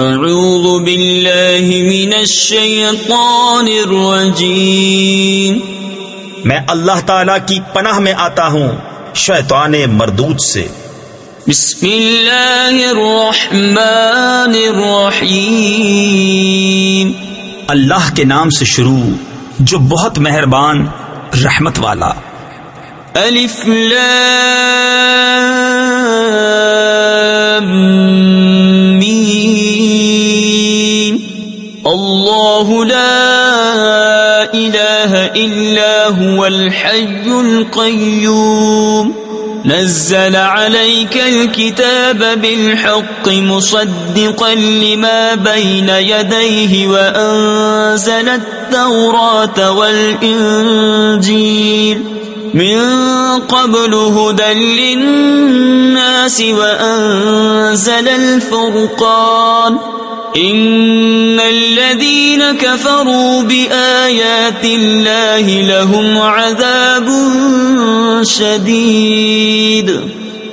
اعوذ باللہ من الشیطان الرجیم، میں اللہ تعالیٰ کی پناہ میں آتا ہوں شیطان مردود سے۔ بسم اللہ الرحمن الرحیم، اللہ کے نام سے شروع جو بہت مہربان رحمت والا۔ الف لام میم، اللہ لا الہ الا هو الحی القیوم، نزل عليك الكتاب بالحق مصدقا لما بين يديه وأنزل التوراة والإنجيل من قبل هدى للناس وأنزل الفرقان، إن الذين كفروا بآيات الله لهم عذاب شدید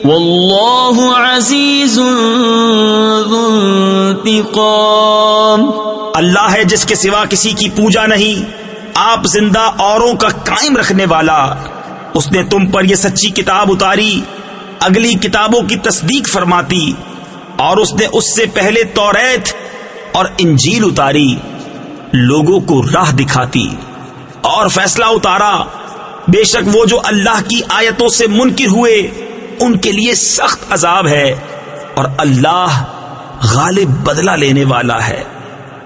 واللہ عزیز ذو انتقام۔ اللہ ہے جس کے سوا کسی کی پوجا نہیں، آپ زندہ اوروں کا قائم رکھنے والا۔ اس نے تم پر یہ سچی کتاب اتاری، اگلی کتابوں کی تصدیق فرماتی، اور اس نے اس سے پہلے توریت اور انجیل اتاری، لوگوں کو راہ دکھاتی اور فیصلہ اتارا۔ بے شک وہ جو اللہ کی آیتوں سے منکر ہوئے ان کے لیے سخت عذاب ہے، اور اللہ غالب بدلہ لینے والا ہے۔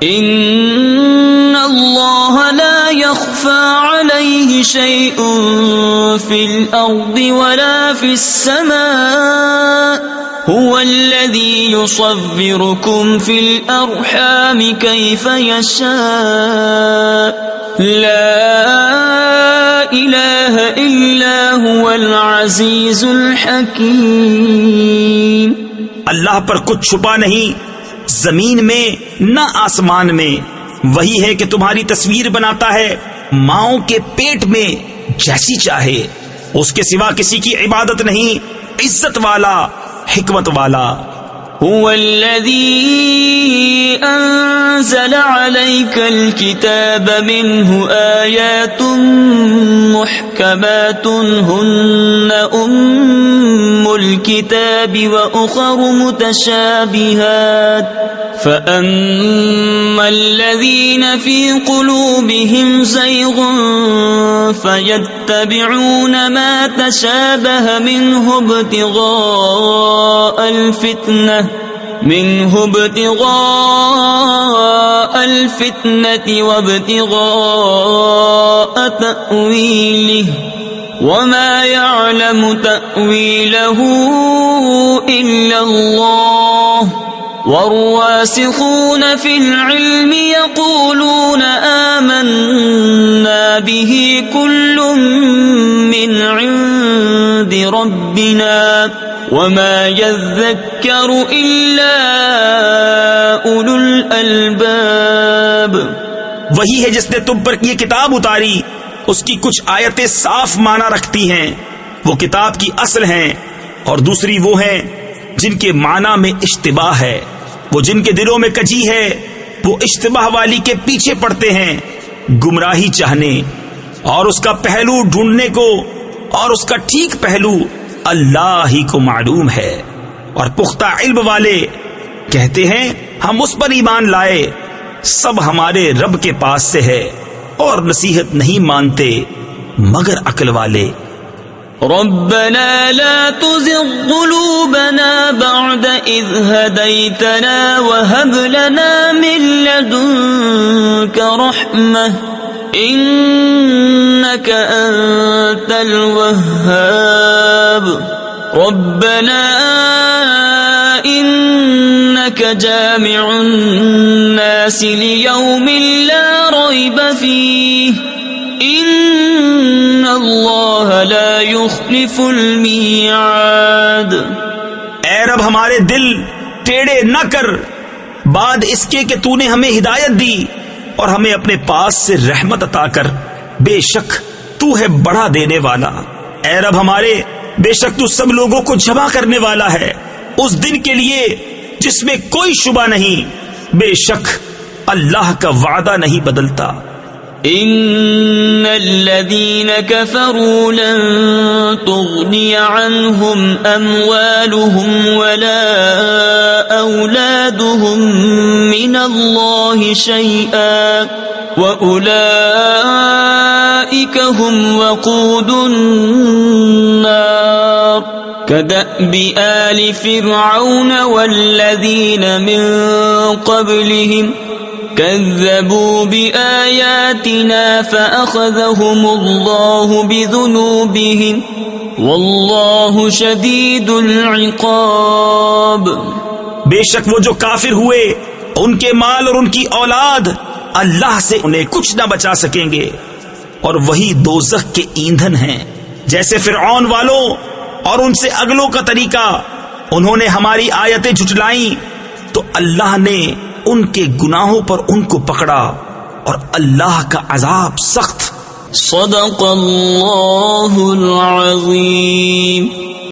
ان اللہ لا يخفى عليه شيء في الارض ولا في السماء، هو الذي يصوركم في الارحام كيف يشاء، لا الہ الا هو العزیز الحکیم۔ اللہ پر کچھ چھپا نہیں زمین میں نہ آسمان میں، وہی ہے کہ تمہاری تصویر بناتا ہے ماؤں کے پیٹ میں جیسی چاہے، اس کے سوا کسی کی عبادت نہیں، عزت والا حکمت والا۔ هو الذي أنزل عليك الكتاب منه آيات محكمات هن أم الكتاب وأخر متشابهات، فأما الذين في قلوبهم زيغ فيتبعون ما تشابه منه ابتغاء الفتنة وابتغاء تأويله وما يعلم تأويله إلا الله، والراسخون في العلم يقولون آمنا به كل من عند ربنا وما يذكر إلا أولو الألباب۔ وہی ہے جس نے تم پر یہ کتاب اتاری، اس کی کچھ آیتیں صاف معنی رکھتی ہیں، وہ کتاب کی اصل ہیں، اور دوسری وہ ہیں جن کے معنی میں اشتباہ ہے، وہ جن کے دلوں میں کجی ہے، وہ اشتباہ والی کے پیچھے پڑتے ہیں گمراہی چاہنے، اور اس کا پہلو ڈھونڈنے کو، اور اس کا ٹھیک پہلو اللہ ہی کو معلوم ہے۔ اور پختہ علم والے کہتے ہیں ہم اس پر ایمان لائے، سب ہمارے رب کے پاس سے ہے، اور نصیحت نہیں مانتے مگر عقل والے۔ ربنا لا تزغ قلوبنا بعد إذ هديتنا وهب لنا من لدنك رحمة إنك أنت الوهاب، ربنا إنك جامع الناس ليوم لا ريب فيه ان اللہ لا يخلف المیعاد۔ اے رب ہمارے دل ٹیڑے نہ کر بعد اس کے کہ تو نے ہمیں ہدایت دی، اور ہمیں اپنے پاس سے رحمت عطا کر، بے شک تو ہے بڑا دینے والا۔ اے رب ہمارے، بے شک تو سب لوگوں کو جمع کرنے والا ہے اس دن کے لیے جس میں کوئی شبہ نہیں، بے شک اللہ کا وعدہ نہیں بدلتا. ان الذين كفروا لن تغني عنهم اموالهم ولا اولادهم من الله شيئا واولئك هم وقود النار كدأب آل فرعون والذين من قبلهم كذبوا بآياتنا فأخذهم الله بذنوبهم والله شديد العقاب. بے شک وہ جو کافر ہوئے ان کے مال اور ان کی اولاد اللہ سے انہیں کچھ نہ بچا سکیں گے، اور وہی دوزخ کے ایندھن ہیں. جیسے فرعون والوں اور ان سے اگلوں کا طریقہ، انہوں نے ہماری آیتیں جھٹلائیں تو اللہ نے ان کے گناہوں پر ان کو پکڑا، اور اللہ کا عذاب سخت. صدق اللہ العظیم.